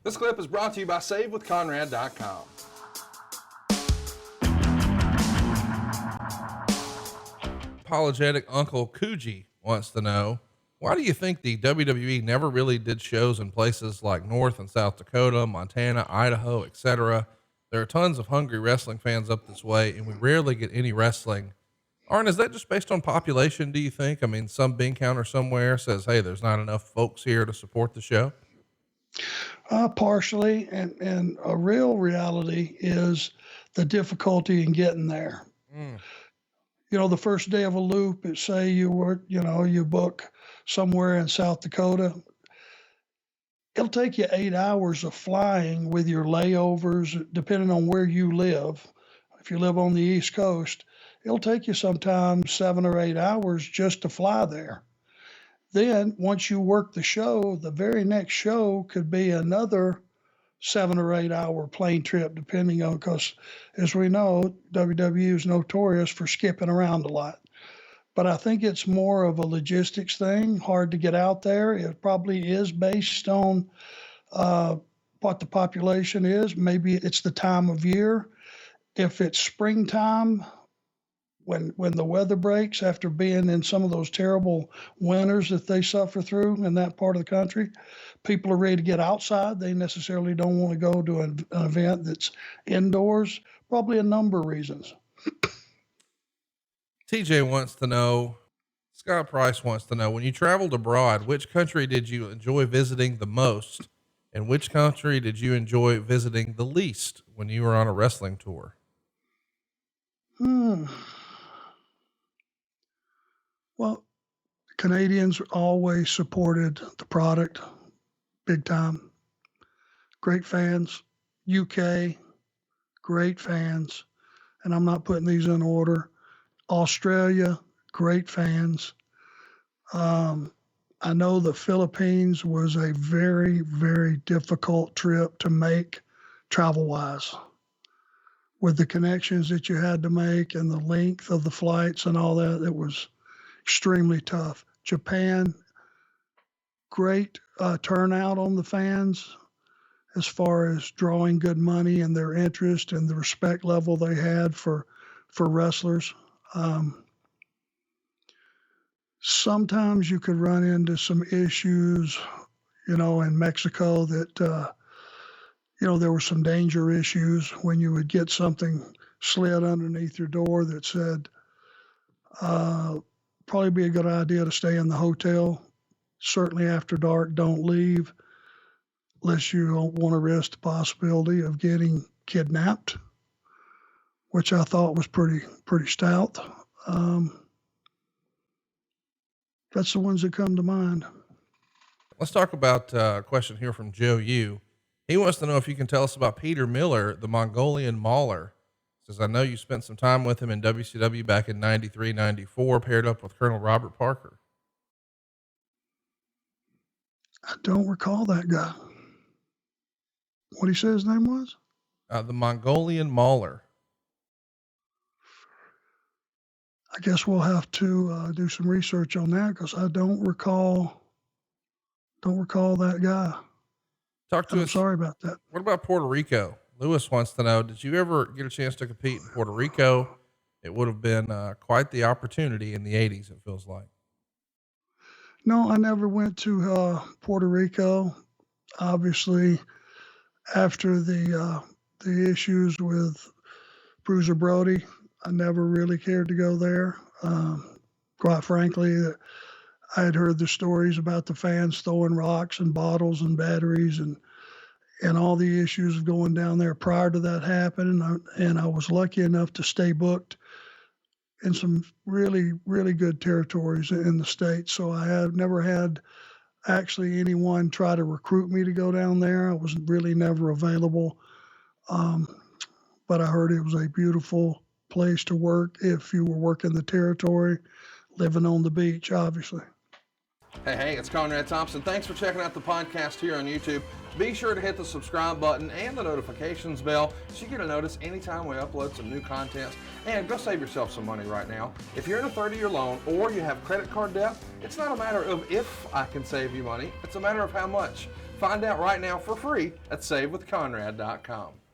This clip is brought to you by SaveWithConrad.com. Apologetic Uncle Coogee wants to know, why do you think the WWE never really did shows in places like North and South Dakota, Montana, Idaho, etc.? There are tons of hungry wrestling fans up this way, and we rarely get any wrestling. Arn, is that just based on population, do you think? I mean, some bean counter somewhere says, hey, there's not enough folks here to support the show. Partially, and a real reality is the difficulty in getting there. You know, the first day of a loop, say you book somewhere in South Dakota, it'll take you 8 hours of flying with your layovers, depending on where you live. If you live on the East Coast, it'll take you sometimes 7 or 8 hours just to fly there. Then once you work the show, the very next show could be another 7 or 8 hour plane trip, depending on, because as we know, WWE is notorious for skipping around a lot. But I think it's more of a logistics thing, hard to get out there. It probably is based on what the population is. Maybe it's the time of year. If it's springtime, when the weather breaks after being in some of those terrible winters that they suffer through in that part of the country, people are ready to get outside. They necessarily don't want to go to an event that's indoors, probably a number of reasons. TJ wants to know, Scott Price wants to know, when you traveled abroad, which country did you enjoy visiting the most? And which country did you enjoy visiting the least when you were on a wrestling tour? Well, Canadians always supported the product big time. Great fans. UK, great fans. And I'm not putting these in order. Australia, great fans. I know the Philippines was a very, very difficult trip to make travel-wise. With the connections that you had to make and the length of the flights and all that, it was extremely tough. Japan, great turnout on the fans as far as drawing good money and their interest and the respect level they had for wrestlers. Sometimes you could run into some issues, in Mexico that, there were some danger issues when you would get something slid underneath your door that said, probably be a good idea to stay in the hotel. Certainly after dark, don't leave unless you don't want to risk the possibility of getting kidnapped, which I thought was pretty stout. That's the ones that come to mind. Let's talk about a question here from Joe Yu. He wants to know if you can tell us about Peter Miller, the Mongolian Mauler. Says, I know you spent some time with him in WCW back in 93, 94, paired up with Colonel Robert Parker. I don't recall that guy. What did he say his name was? The Mongolian Mauler. I guess we'll have to do some research on that because I don't recall that guy. Talk to us. Sorry about that. What about Puerto Rico? Lewis wants to know, did you ever get a chance to compete in Puerto Rico? It would have been quite the opportunity in the 80s, it feels like. No, I never went to Puerto Rico. Obviously, after the issues with Bruiser Brody, I never really cared to go there. Quite frankly, I had heard the stories about the fans throwing rocks and bottles and batteries and all the issues of going down there prior to that happening. And I was lucky enough to stay booked in some really, really good territories in the States. So I have never had actually anyone try to recruit me to go down there. I was really never available. But I heard it was a beautiful place to work if you were working the territory, living on the beach, obviously. Hey, it's Conrad Thompson. Thanks for checking out the podcast here on YouTube. Be sure to hit the subscribe button and the notifications bell so you get a notice anytime we upload some new content. And go save yourself some money right now. If you're in a 30-year loan or you have credit card debt, it's not a matter of if I can save you money, it's a matter of how much. Find out right now for free at SaveWithConrad.com.